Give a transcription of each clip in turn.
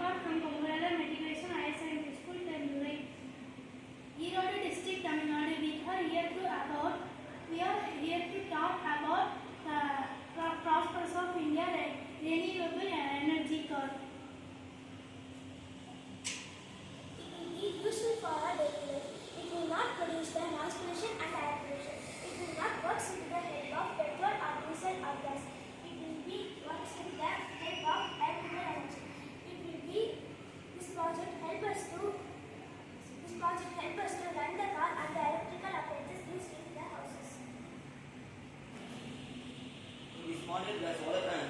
Kumar from Kumaralam Matriculation Higher Secondary School, Tendurai. Erode District, Tamil Nadu. We are here to talk about prospects of India renewable energy car. It is useful for our daily life. It will not produce the noise pollution and air pollution. It will not work with the help of petrol or diesel or gas. It will be works with the help of renewable energy. It will be this project help us to run the car and the electrical appliances used in the houses. In this model, the solar panel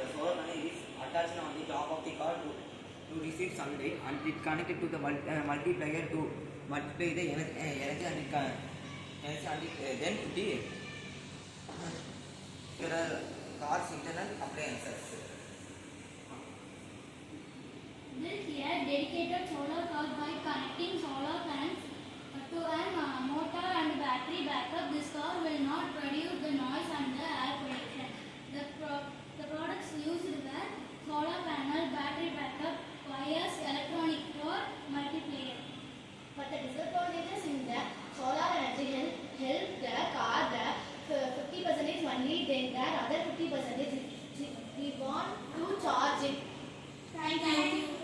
is attached on the top of the car to receive sunlight, and it connected to the multiplier to multiply the energy and then to the there are car's internal appliances. Built here dedicated solar car by connecting solar panels to a motor and battery backup. This car will not produce the noise and the air pollution. The products used were solar panel, battery backup, wires, electronic door, multiplier. But the disadvantages in the solar energy help the car the 50% only, then the other 50% we want to charge it. Thank you.